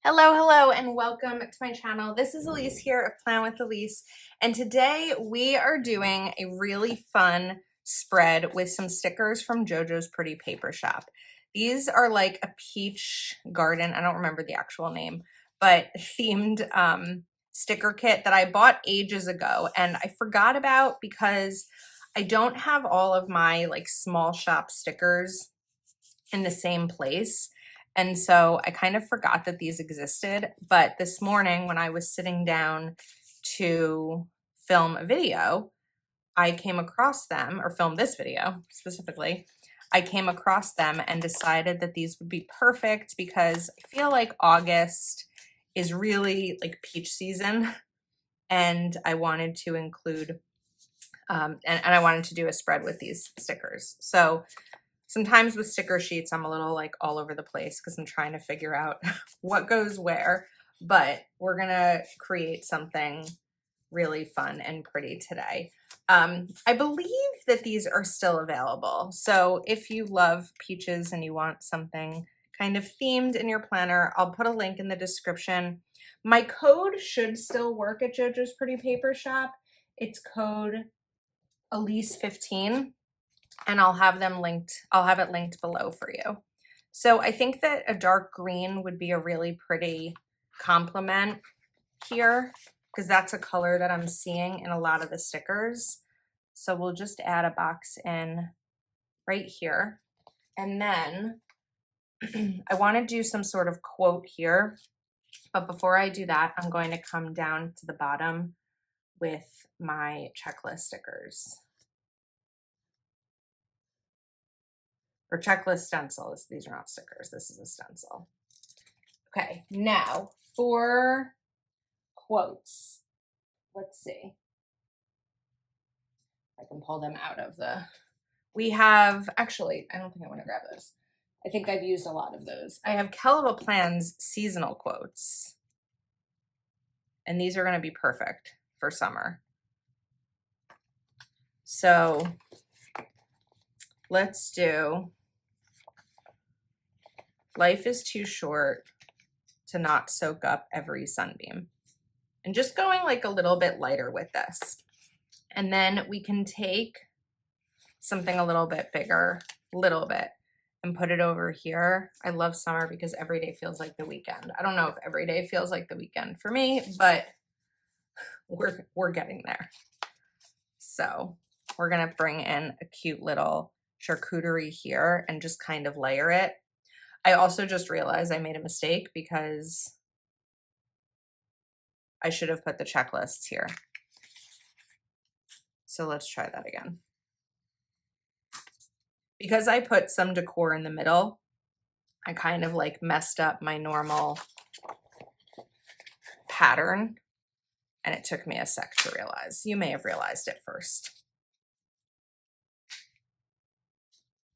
Hello, and welcome to my channel. This is Elise here of Plan with Elise, and today we are doing a really fun spread with some stickers from JoJo's Pretty Paper Shop. These are like a peach garden, I don't remember the actual name, but themed sticker kit that I bought ages ago and I forgot about because I don't have all of my like small shop stickers in the same place. And so I kind of forgot that these existed. But this morning when I was sitting down to film a video, I came across them, or film this video specifically. I came across them and decided that these would be perfect because I feel like August is really like peach season. And I wanted to include, and I wanted to do a spread with these stickers. So sometimes with sticker sheets, I'm a little like all over the place because I'm trying to figure out what goes where, but we're gonna create something really fun and pretty today. I believe that these are still available. So if you love peaches and you want something kind of themed in your planner, I'll put a link in the description. My code should still work at JoJo's Pretty Paper Shop. It's code Elise15. And I'll have it linked below for you. So I think that a dark green would be a really pretty complement here because that's a color that I'm seeing in a lot of the stickers. So we'll just add a box in right here. And then I want to do some sort of quote here. But before I do that, I'm going to come down to the bottom with my checklist stickers. Or checklist stencils. These are not stickers. This is a stencil. Okay, now for quotes. Let's see. I can pull them out of the... We have, actually, I don't think I want to grab those. I think I've used a lot of those. I have Kellable Plans seasonal quotes. And these are going to be perfect for summer. So let's do... Life is too short to not soak up every sunbeam. And just going like a little bit lighter with this. And then we can take something a little bit bigger, and put it over here. I love summer because every day feels like the weekend. I don't know if every day feels like the weekend for me, but we're getting there. So we're gonna bring in a cute little charcuterie here and just kind of layer it. I also just realized I made a mistake because I should have put the checklists here. So let's try that again. Because I put some decor in the middle, I kind of like messed up my normal pattern and it took me a sec to realize. You may have realized it first.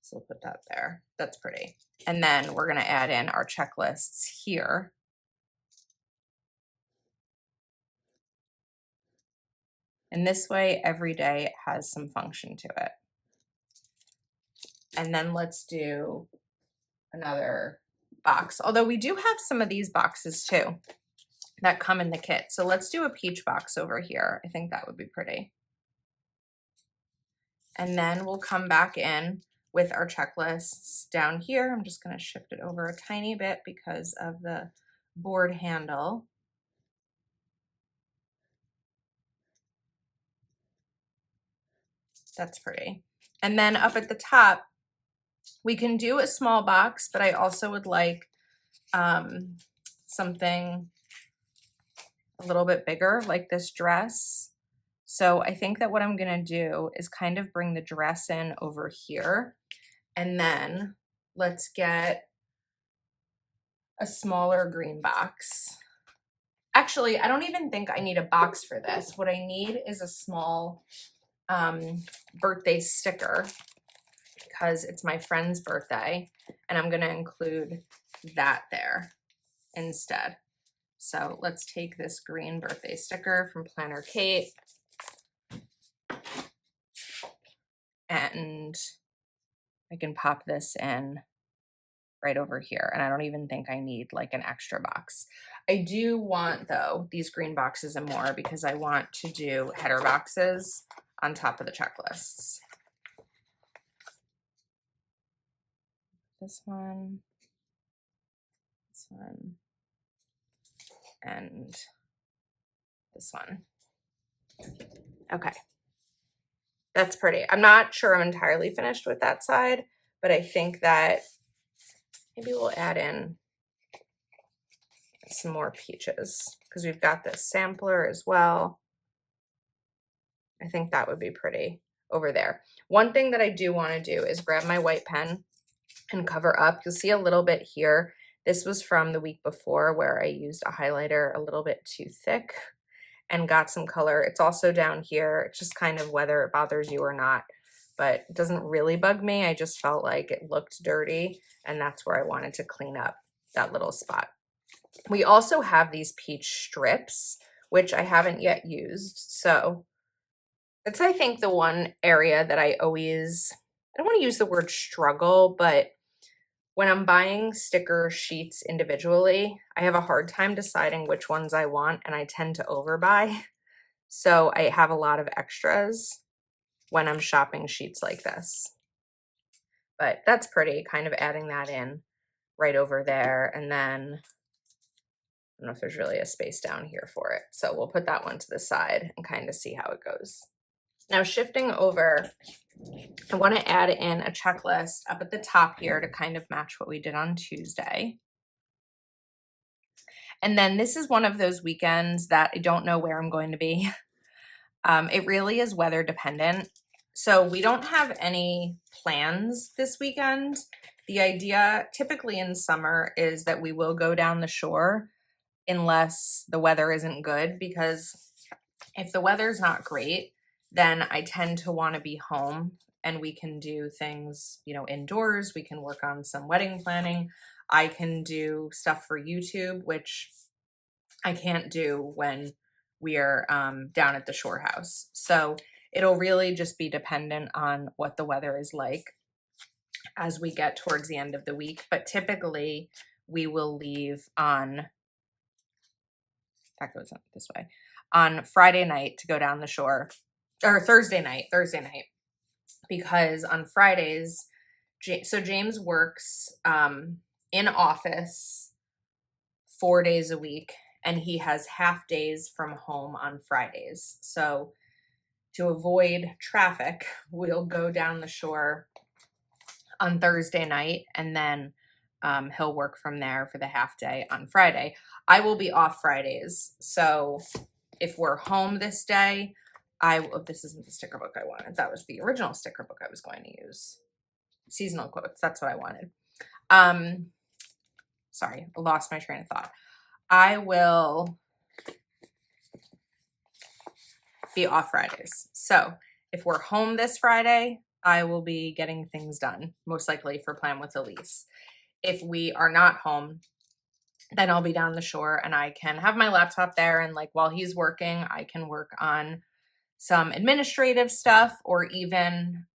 So we'll put that there. That's pretty. And then we're gonna add in our checklists here. And this way, every day has some function to it. And then let's do another box. Although we do have some of these boxes too that come in the kit. So let's do a peach box over here. I think that would be pretty. And then we'll come back in with our checklists down here. I'm just going to shift it over a tiny bit because of the board handle. That's pretty. And then up at the top, we can do a small box, but I also would like something a little bit bigger, like this dress. So I think that what I'm gonna do is kind of bring the dress in over here. And then let's get a smaller green box. Actually, I don't even think I need a box for this. What I need is a small birthday sticker because it's my friend's birthday and I'm gonna include that there instead. So let's take this green birthday sticker from Planner Kate and I can pop this in right over here. And I don't even think I need like an extra box. I do want though, these green boxes and more because I want to do header boxes on top of the checklists. This one, and this one. Okay. That's pretty. I'm not sure I'm entirely finished with that side, but I think that maybe we'll add in some more peaches because we've got this sampler as well. I think that would be pretty over there. One thing that I do want to do is grab my white pen and cover up. You'll see a little bit here. This was from the week before where I used a highlighter a little bit too thick and got some color. It's also down here. It's just kind of whether it bothers you or not, but it doesn't really bug me. I just felt like it looked dirty and that's where I wanted to clean up that little spot. We also have these peach strips, which I haven't yet used. So it's, I think, the one area that I don't want to use the word struggle, but when I'm buying sticker sheets individually, I have a hard time deciding which ones I want and I tend to overbuy. So I have a lot of extras when I'm shopping sheets like this. But that's pretty, kind of adding that in right over there. And then I don't know if there's really a space down here for it. So we'll put that one to the side and kind of see how it goes. Now shifting over, I want to add in a checklist up at the top here to kind of match what we did on Tuesday. And then this is one of those weekends that I don't know where I'm going to be. It really is weather dependent. So we don't have any plans this weekend. The idea typically in summer is that we will go down the shore unless the weather isn't good, because if the weather's not great, then I tend to want to be home and we can do things, you know, indoors. We can work on some wedding planning. I can do stuff for YouTube, which I can't do when we are down at the shore house. So it'll really just be dependent on what the weather is like as we get towards the end of the week. But typically we will leave on, that goes up this way, on Friday night to go down the shore, or Thursday night, because on Fridays, so James works in office 4 days a week, and he has half days from home on Fridays. So to avoid traffic, we'll go down the shore on Thursday night, and then he'll work from there for the half day on Friday. I will be off Fridays. So if we're home this day, this isn't the sticker book I wanted. That was the original sticker book I was going to use. Seasonal quotes, that's what I wanted. Sorry, I lost my train of thought. I will be off Fridays. So if we're home this Friday, I will be getting things done, most likely for Plan with Elise. If we are not home, then I'll be down the shore and I can have my laptop there, and like while he's working, I can work on some administrative stuff or even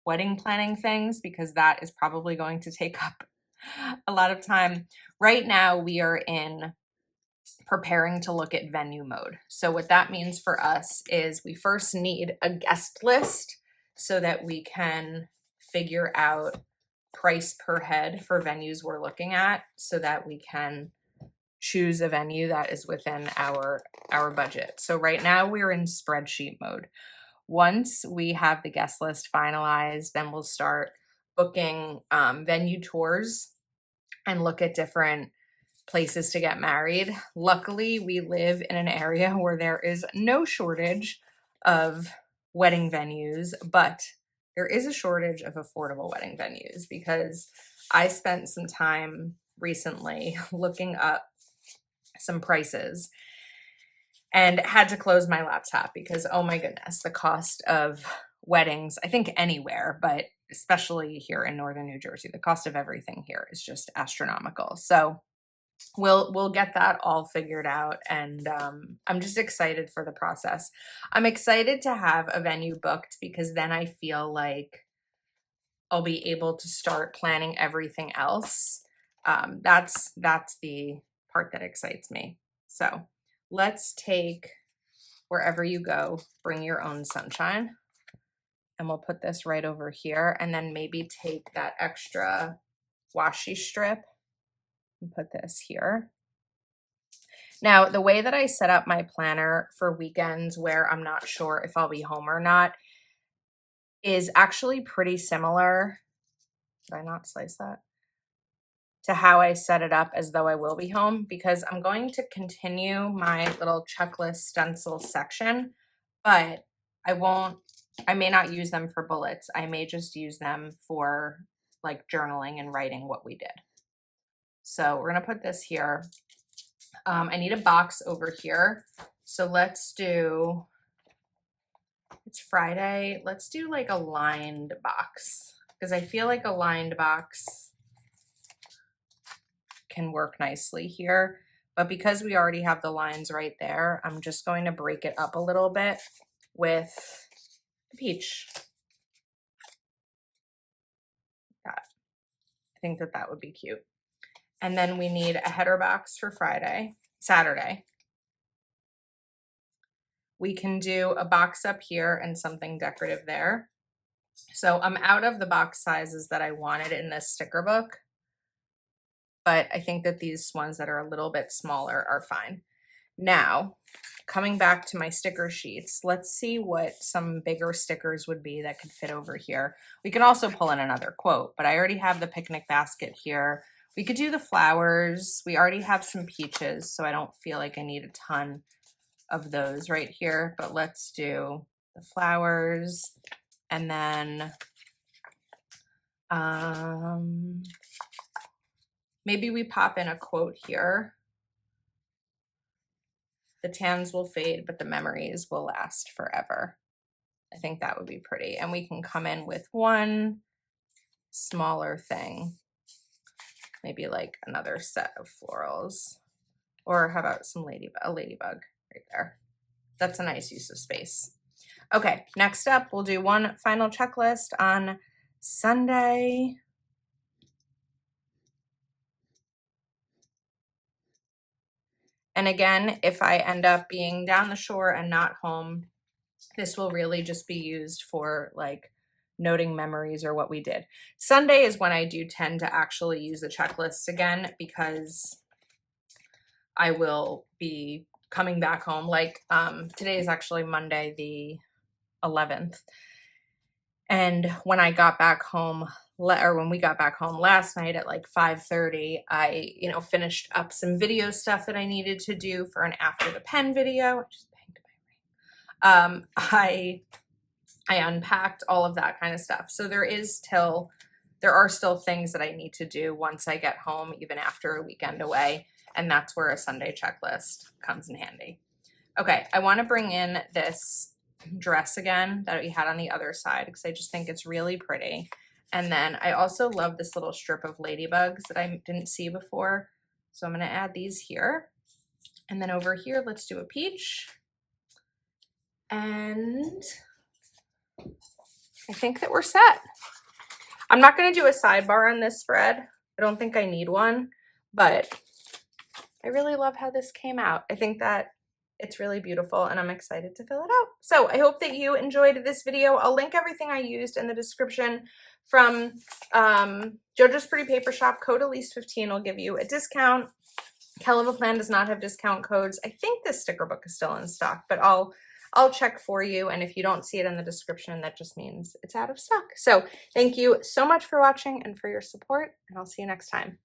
wedding planning things, because that is probably going to take up a lot of time. Right now we are in preparing to look at venue mode. So what that means for us is we first need a guest list so that we can figure out price per head for venues we're looking at, so that we can choose a venue that is within our budget. So right now we're in spreadsheet mode. Once we have the guest list finalized, then we'll start booking venue tours and look at different places to get married. Luckily, we live in an area where there is no shortage of wedding venues, but there is a shortage of affordable wedding venues, because I spent some time recently looking up some prices and had to close my laptop because, oh my goodness, the cost of weddings, I think anywhere, but especially here in northern New Jersey, the cost of everything here is just astronomical. So we'll get that all figured out, and I'm just excited for the process. I'm excited to have a venue booked because then I feel like I'll be able to start planning everything else. That's the part that excites me. So let's take Wherever You Go, Bring Your Own Sunshine. And we'll put this right over here, and then maybe take that extra washi strip and put this here. Now, the way that I set up my planner for weekends where I'm not sure if I'll be home or not is actually pretty similar. Did I not slice that? To how I set it up as though I will be home, because I'm going to continue my little checklist stencil section, but I may not use them for bullets. I may just use them for like journaling and writing what we did. So we're gonna put this here. I need a box over here. So let's do, it's Friday. Let's do like a lined box, because I feel like a lined box can work nicely here. But because we already have the lines right there, I'm just going to break it up a little bit with peach. I think that that would be cute. And then we need a header box for Saturday. We can do a box up here and something decorative there. So I'm out of the box sizes that I wanted in this sticker book, but I think that these ones that are a little bit smaller are fine. Now, coming back to my sticker sheets, let's see what some bigger stickers would be that could fit over here. We can also pull in another quote, but I already have the picnic basket here. We could do the flowers. We already have some peaches, so I don't feel like I need a ton of those right here, but let's do the flowers. And then maybe we pop in a quote here. The tans will fade, but the memories will last forever. I think that would be pretty. And we can come in with one smaller thing, maybe like another set of florals, or how about a ladybug right there. That's a nice use of space. Okay, next up, we'll do one final checklist on Sunday. And again, if I end up being down the shore and not home, this will really just be used for like noting memories or what we did. Sunday is when I do tend to actually use the checklist again, because I will be coming back home. Like today is actually Monday the 11th. And when I got back home, or when we got back home last night at like 5:30, I, finished up some video stuff that I needed to do for an After the Pen video. I just banged my ring. I unpacked all of that kind of stuff. So there are still things that I need to do once I get home, even after a weekend away. And that's where a Sunday checklist comes in handy. Okay, I want to bring in this dress again that we had on the other side, because I just think it's really pretty. And then I also love this little strip of ladybugs that I didn't see before. So I'm going to add these here. And then over here, let's do a peach. And I think that we're set. I'm not going to do a sidebar on this spread. I don't think I need one, but I really love how this came out. I think that it's really beautiful and I'm excited to fill it out. So I hope that you enjoyed this video. I'll link everything I used in the description from JoJo's Pretty Paper Shop. Code Elise15 will give you a discount. Hell of a Plan does not have discount codes. I think this sticker book is still in stock, but I'll check for you. And if you don't see it in the description, that just means it's out of stock. So thank you so much for watching and for your support, and I'll see you next time.